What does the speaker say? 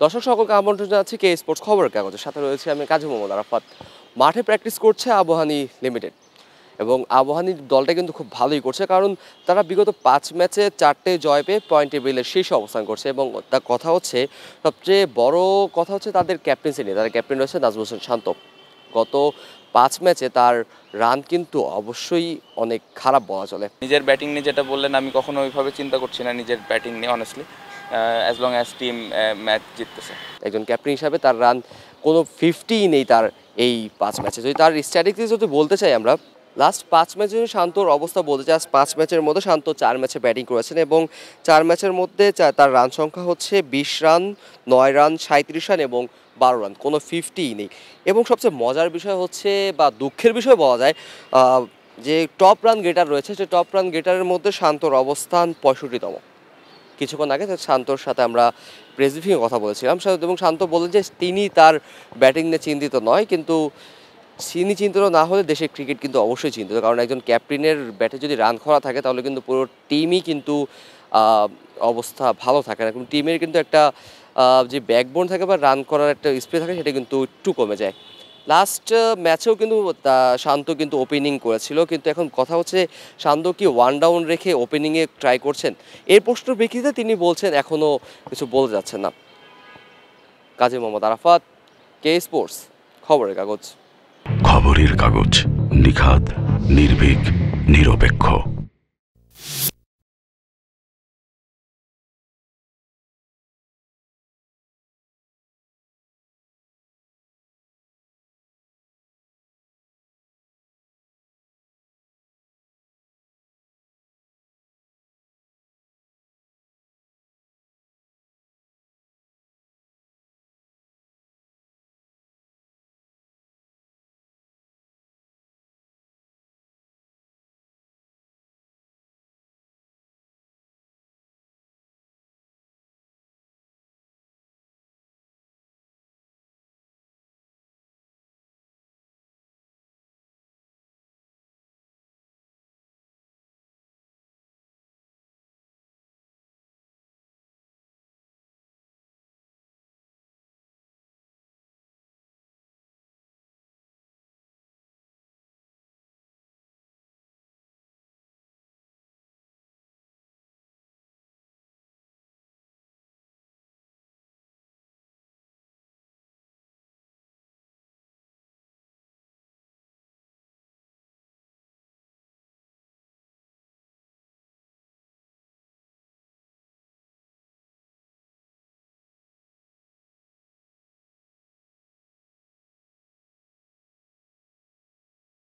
দর্শক সকলকে আমন্ত্রণ জানাচ্ছি কে স্পোর্টস খবরের কাগজের সাথে রয়েছে আমি কাজী মোহাম্মদ আরাফাত। মাঠে প্র্যাকটিস করছে আবাহনী লিমিটেড এবং আবাহনীর দলটা কিন্তু খুব ভালোই করছে, কারণ তারা বিগত 5 ম্যাচে 4টে জয় পেয়ে পয়েন্ট টেবিলের শীর্ষে অবস্থান করছে। এবং তার কথা হচ্ছে, সবচেয়ে বড় কথা হচ্ছে তাদের ক্যাপ্টেন্সি নিয়ে। তাদের ক্যাপ্টেন রয়েছে নাজমুল হোসেন শান্ত। গত 5 ম্যাচে তার রান কিন্তু অবশ্যই অনেক খারাপ বলা চলে। নিজের ব্যাটিং নিয়ে যেটা বললেন, আমি কখনো ওইভাবে চিন্তা করছি না নিজের ব্যাটিং নিয়ে, honestly as long as team match জিততেছে। একজন ক্যাপ্টেন হিসাবে তার রান কোনো 50 নেই তার এই 5 ম্যাচে। যদি তার স্ট্র্যাটেজি যদি বলতে চাই আমরা, লাস্ট 5 ম্যাচে শান্তর অবস্থা বলতে চাই, 5 ম্যাচের মধ্যে শান্ত 4 ম্যাচে ব্যাটিং করেছেন এবং 4 ম্যাচের মধ্যে তার রান সংখ্যা হচ্ছে 20 রান, 9 রান, 37 রান এবং 12 রান, কোনো 50 নেই। এবং সবচেয়ে মজার বিষয় হচ্ছে, বা দুঃখের বিষয় বলা যায়, যে টপ রান গেটার রয়েছে, সে টপ রান গেটারের মধ্যে শান্তর অবস্থান 65তম। কিছুক্ষণ আগে শান্তর সাথে আমরা প্রেস ব্রিফিংয়ে কথা বলেছিলাম এবং শান্ত বললেন যে তিনি তার ব্যাটিং নিয়ে চিন্তিত নয়, কিন্তু তিনি চিন্তিত না হলে দেশের ক্রিকেট কিন্তু অবশ্যই চিন্তিত। কারণ একজন ক্যাপ্টেনের ব্যাটে যদি রান খরা থাকে তাহলে কিন্তু পুরো টিমই কিন্তু অবস্থা ভালো থাকে না। কিন্তু টিমের কিন্তু একটা যে ব্যাকবোন থাকে বা রান করার একটা স্পেস থাকে, সেটা কিন্তু একটু কমে যায়। লাস্ট ম্যাচেও কিন্তু শান্ত কিন্তু ওপেনিং করেছিল, কিন্তু এখন কথা হচ্ছে শান্ত কি ওয়ান ডাউন রেখে ওপেনিংয়ে ট্রাই করছেন, এর প্রশ্নের প্রেক্ষিতে তিনি বলছেন এখনও কিছু বলতে যাচ্ছেন না। কাজী মোহাম্মদ আরাফাত, কে স্পোর্টস খবরের কাগজ। খবরের কাগজ, নিখাত, নির্ভীক, নিরপেক্ষ।